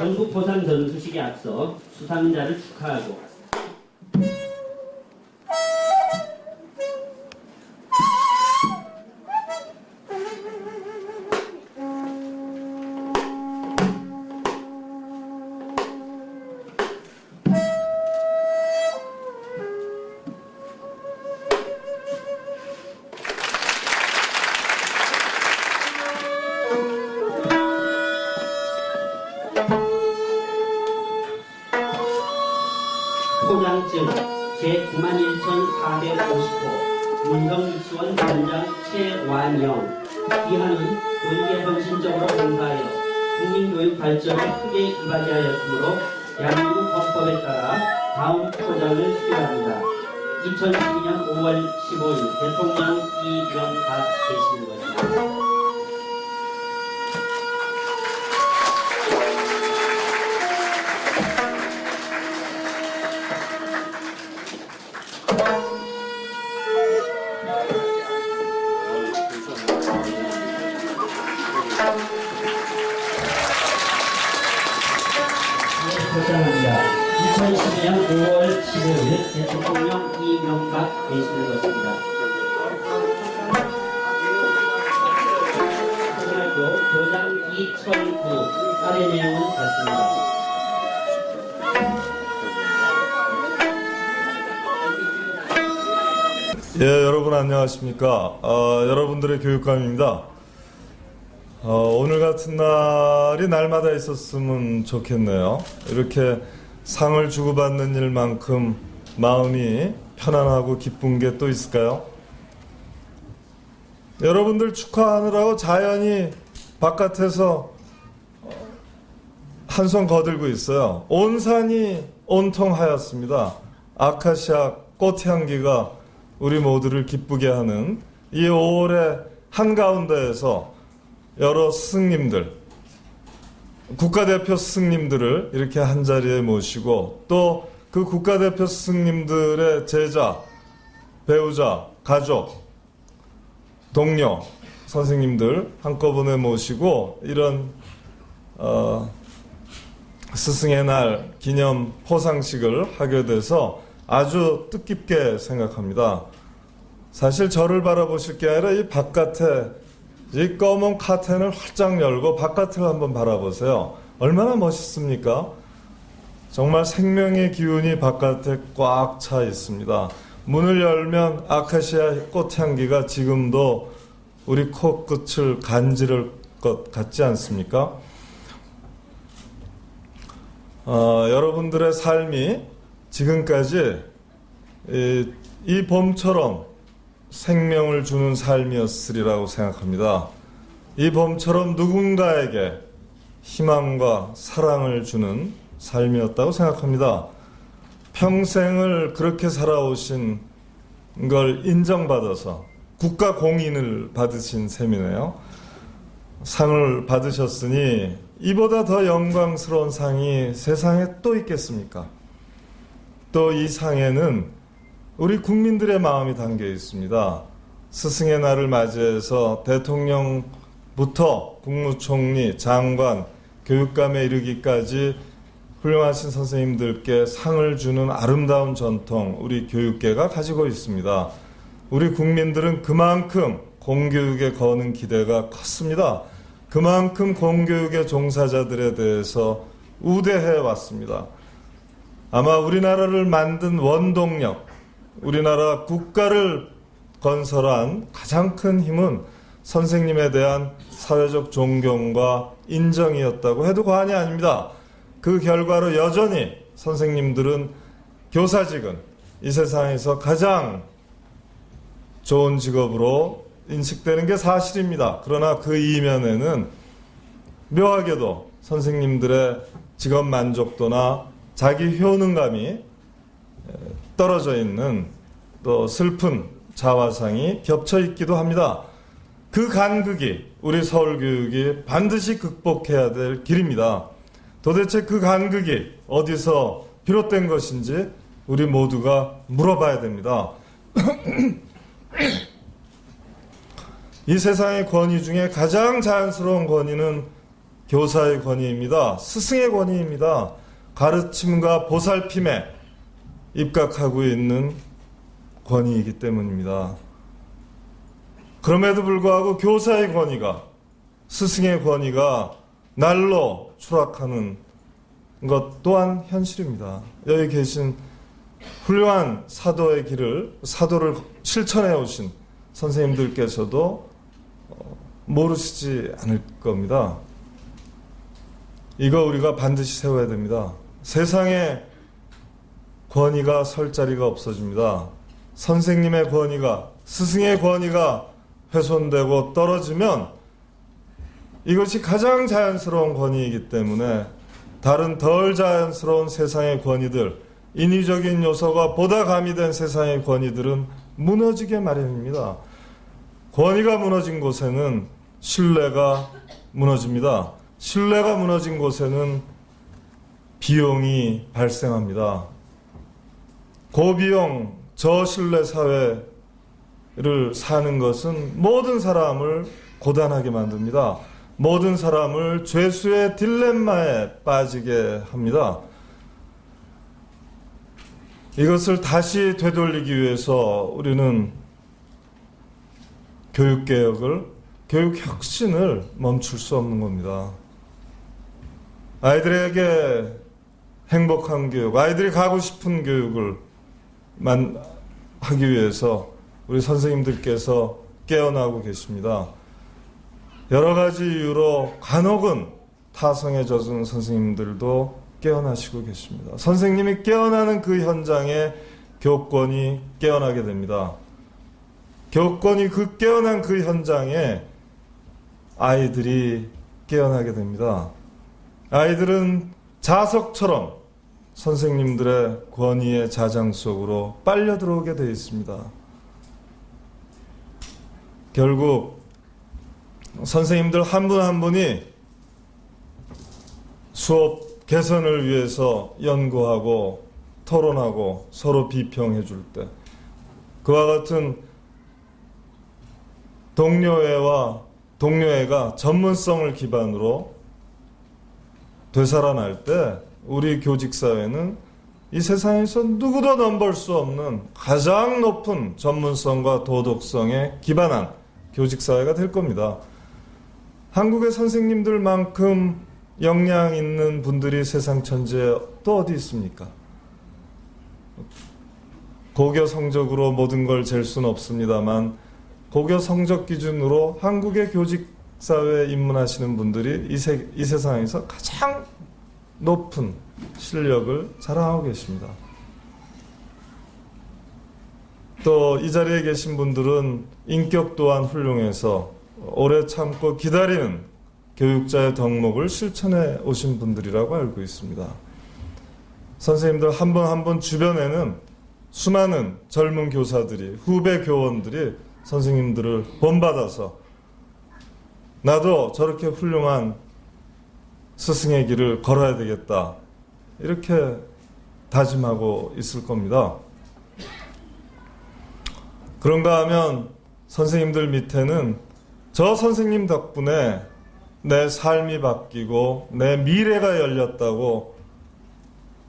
전국 포상 전수식에 앞서 수상자를 축하하고 포장증 제91,450호 문성유치원 원장 최완영 이하는 교육에 헌신적으로 봉사하여 국민교육 발전에 크게 이바지하였으므로 대한민국 헌법에 따라 다음 포장을 수여합니다. 2012년 5월 15일 대통령 이명박 계시는 것입니다. 포장합니다. 2012년 5월 15일 대통령 이명박 계시는 것입니다. 초등학교 교장 이철구 아래 내용은 같습니다. 예, 여러분 안녕하십니까? 여러분들의 교육감입니다. 오늘 같은 날이 날마다 있었으면 좋겠네요. 이렇게 상을 주고받는 일만큼 마음이 편안하고 기쁜 게 또 있을까요? 여러분들 축하하느라고 자연이 바깥에서 한 손 거들고 있어요. 온 산이 온통 하였습니다. 아카시아 꽃향기가 우리 모두를 기쁘게 하는 이 5월의 한가운데에서 여러 스승님들, 국가대표 스승님들을 이렇게 한자리에 모시고 또 그 국가대표 스승님들의 제자, 배우자, 가족, 동료, 선생님들 한꺼번에 모시고 이런 스승의 날 기념 포상식을 하게 돼서 아주 뜻깊게 생각합니다. 사실 저를 바라보실 게 아니라 이 바깥에 이 검은 카텐을 활짝 열고 바깥을 한번 바라보세요. 얼마나 멋있습니까? 정말 생명의 기운이 바깥에 꽉 차 있습니다. 문을 열면 아카시아 꽃향기가 지금도 우리 코끝을 간지를 것 같지 않습니까? 여러분들의 삶이 지금까지 이 봄처럼 생명을 주는 삶이었으리라고 생각합니다. 이 봄처럼 누군가에게 희망과 사랑을 주는 삶이었다고 생각합니다. 평생을 그렇게 살아오신 걸 인정받아서 국가 공인을 받으신 셈이네요. 상을 받으셨으니 이보다 더 영광스러운 상이 세상에 또 있겠습니까? 또 이 상에는 우리 국민들의 마음이 담겨 있습니다. 스승의 날을 맞이해서 대통령부터 국무총리, 장관, 교육감에 이르기까지 훌륭하신 선생님들께 상을 주는 아름다운 전통 우리 교육계가 가지고 있습니다. 우리 국민들은 그만큼 공교육에 거는 기대가 컸습니다. 그만큼 공교육의 종사자들에 대해서 우대해 왔습니다. 아마 우리나라를 만든 원동력, 우리나라 국가를 건설한 가장 큰 힘은 선생님에 대한 사회적 존경과 인정이었다고 해도 과언이 아닙니다. 그 결과로 여전히 선생님들은 교사직은 이 세상에서 가장 좋은 직업으로 인식되는 게 사실입니다. 그러나 그 이면에는 묘하게도 선생님들의 직업 만족도나 자기 효능감이 떨어져 있는 또 슬픈 자화상이 겹쳐 있기도 합니다. 그 간극이 우리 서울교육이 반드시 극복해야 될 길입니다. 도대체 그 간극이 어디서 비롯된 것인지 우리 모두가 물어봐야 됩니다. 이 세상의 권위 중에 가장 자연스러운 권위는 교사의 권위입니다. 스승의 권위입니다. 가르침과 보살핌에 입각하고 있는 권위이기 때문입니다. 그럼에도 불구하고 교사의 권위가, 스승의 권위가 날로 추락하는 것 또한 현실입니다. 여기 계신 훌륭한 사도의 길을, 사도를 실천해 오신 선생님들께서도 모르시지 않을 겁니다. 이거 우리가 반드시 세워야 됩니다. 세상에 권위가 설 자리가 없어집니다. 선생님의 권위가, 스승의 권위가 훼손되고 떨어지면 이것이 가장 자연스러운 권위이기 때문에 다른 덜 자연스러운 세상의 권위들, 인위적인 요소가 보다 가미된 세상의 권위들은 무너지게 마련입니다. 권위가 무너진 곳에는 신뢰가 무너집니다. 신뢰가 무너진 곳에는 비용이 발생합니다. 고비용 저신뢰 사회를 사는 것은 모든 사람을 고단하게 만듭니다. 모든 사람을 죄수의 딜레마에 빠지게 합니다. 이것을 다시 되돌리기 위해서 우리는 교육개혁을, 교육혁신을 멈출 수 없는 겁니다. 아이들에게 행복한 교육, 아이들이 가고 싶은 교육을 하기 위해서 우리 선생님들께서 깨어나고 계십니다. 여러 가지 이유로 간혹은 타성에 젖은 선생님들도 깨어나시고 계십니다. 선생님이 깨어나는 그 현장에 교권이 깨어나게 됩니다. 교권이 깨어난 그 현장에 아이들이 깨어나게 됩니다. 아이들은 자석처럼 선생님들의 권위의 자장 속으로 빨려 들어오게 되어 있습니다. 결국 선생님들 한 분 한 분이 수업 개선을 위해서 연구하고 토론하고 서로 비평해 줄 때, 그와 같은 동료애가 전문성을 기반으로 되살아날 때 우리 교직사회는 이 세상에서 누구도 넘볼 수 없는 가장 높은 전문성과 도덕성에 기반한 교직사회가 될 겁니다. 한국의 선생님들만큼 역량 있는 분들이 세상 천지에 또 어디 있습니까? 고교 성적으로 모든 걸 잴 수는 없습니다만 고교 성적 기준으로 한국의 교직사회에 입문하시는 분들이 이 세상에서 가장 높은 실력을 자랑하고 계십니다. 또 이 자리에 계신 분들은 인격 또한 훌륭해서 오래 참고 기다리는 교육자의 덕목을 실천해 오신 분들이라고 알고 있습니다. 선생님들 한 분 한 분 주변에는 수많은 젊은 교사들이, 후배 교원들이 선생님들을 본받아서 나도 저렇게 훌륭한 스승의 길을 걸어야 되겠다, 이렇게 다짐하고 있을 겁니다. 그런가 하면 선생님들 밑에는 저 선생님 덕분에 내 삶이 바뀌고 내 미래가 열렸다고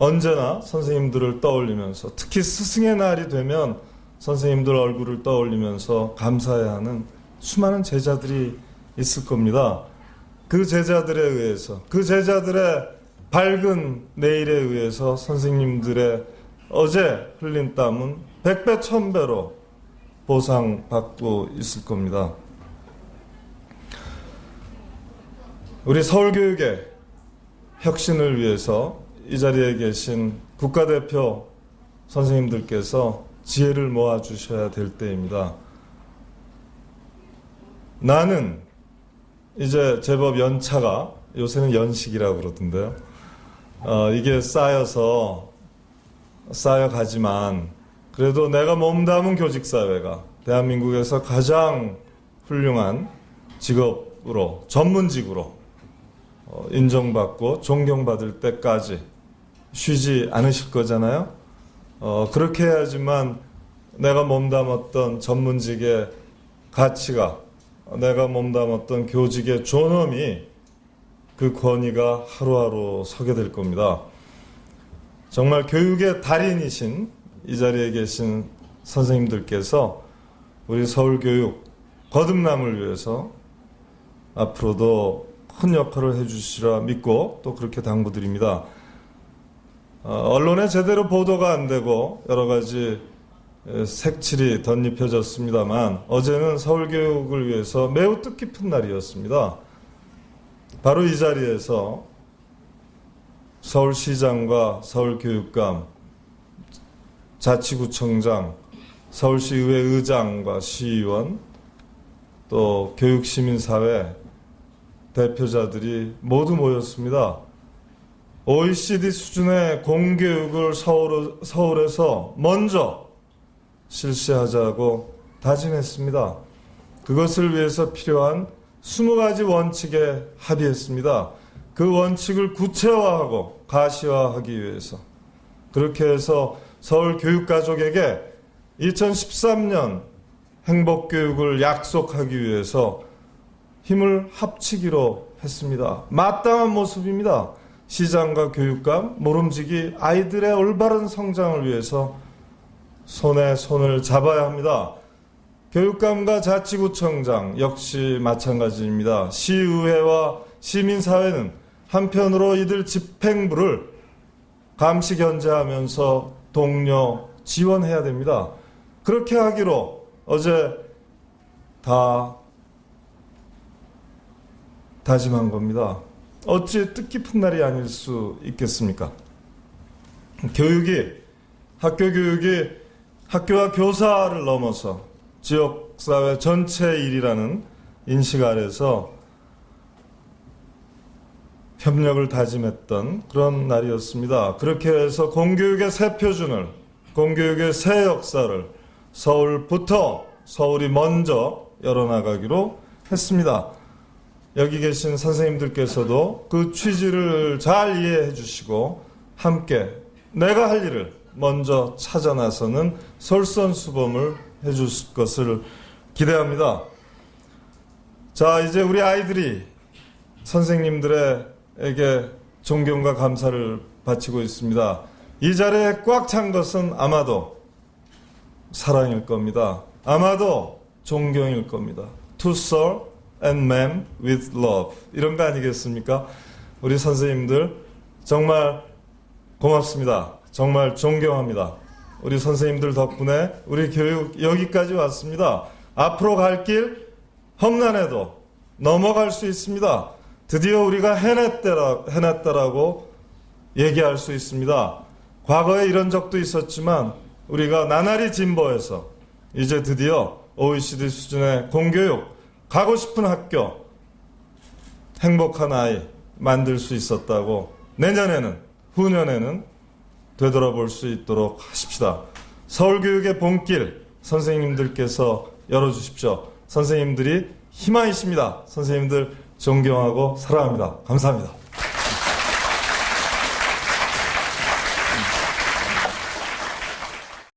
언제나 선생님들을 떠올리면서, 특히 스승의 날이 되면 선생님들 얼굴을 떠올리면서 감사해야 하는 수많은 제자들이 있을 겁니다. 그 제자들에 의해서, 그 제자들의 밝은 내일에 의해서 선생님들의 어제 흘린 땀은 100배 1000배로 보상받고 있을 겁니다. 우리 서울교육의 혁신을 위해서 이 자리에 계신 국가대표 선생님들께서 지혜를 모아주셔야 될 때입니다. 나는 이제 제법 연차가, 요새는 연식이라고 그러던데요. 이게 쌓여가지만 그래도 내가 몸담은 교직사회가 대한민국에서 가장 훌륭한 직업으로, 전문직으로 인정받고 존경받을 때까지 쉬지 않으실 거잖아요. 그렇게 해야지만 내가 몸담았던 전문직의 가치가, 내가 몸담았던 교직의 존엄이 그 권위가 하루하루 서게 될 겁니다. 정말 교육의 달인이신 이 자리에 계신 선생님들께서 우리 서울교육 거듭남을 위해서 앞으로도 큰 역할을 해주시라 믿고 또 그렇게 당부드립니다. 언론에 제대로 보도가 안 되고 여러 가지 색칠이 덧입혀졌습니다만 어제는 서울교육을 위해서 매우 뜻깊은 날이었습니다. 바로 이 자리에서 서울시장과 서울교육감, 자치구청장, 서울시의회 의장과 시의원, 또 교육시민사회 대표자들이 모두 모였습니다. OECD 수준의 공교육을 서울에서 먼저 실시하자고 다짐했습니다. 그것을 위해서 필요한 20가지 원칙에 합의했습니다. 그 원칙을 구체화하고 가시화하기 위해서 그렇게 해서 서울 교육가족에게 2013년 행복교육을 약속하기 위해서 힘을 합치기로 했습니다. 마땅한 모습입니다. 시장과 교육감, 모름지기 아이들의 올바른 성장을 위해서 손에 손을 잡아야 합니다. 교육감과 자치구청장 역시 마찬가지입니다. 시의회와 시민사회는 한편으로 이들 집행부를 감시 견제하면서 독려, 지원해야 됩니다. 그렇게 하기로 어제 다 다짐한 겁니다. 어찌 뜻깊은 날이 아닐 수 있겠습니까? 학교 교육이 학교와 교사를 넘어서 지역사회 전체의 일이라는 인식 아래서 협력을 다짐했던 그런 날이었습니다. 그렇게 해서 공교육의 새 표준을, 공교육의 새 역사를 서울부터 서울이 먼저 열어나가기로 했습니다. 여기 계신 선생님들께서도 그 취지를 잘 이해해 주시고 함께 내가 할 일을 먼저 찾아 나서는 솔선수범을 해 주실 것을 기대합니다. 자, 이제 우리 아이들이 선생님들에게 존경과 감사를 바치고 있습니다. 이 자리에 꽉 찬 것은 아마도 사랑일 겁니다. 아마도 존경일 겁니다. To serve and man with love. 이런 거 아니겠습니까? 우리 선생님들 정말 고맙습니다. 정말 존경합니다. 우리 선생님들 덕분에 우리 교육 여기까지 왔습니다. 앞으로 갈 길 험난해도 넘어갈 수 있습니다. 드디어 우리가 해냈다라고 얘기할 수 있습니다. 과거에 이런 적도 있었지만 우리가 나날이 진보해서 이제 드디어 OECD 수준의 공교육, 가고 싶은 학교, 행복한 아이 만들 수 있었다고 내년에는, 후년에는 되돌아볼 수 있도록 하십시다. 서울교육의 본길 선생님들께서 열어주십시오. 선생님들이 희망이십니다. 선생님들 존경하고 사랑합니다. 감사합니다.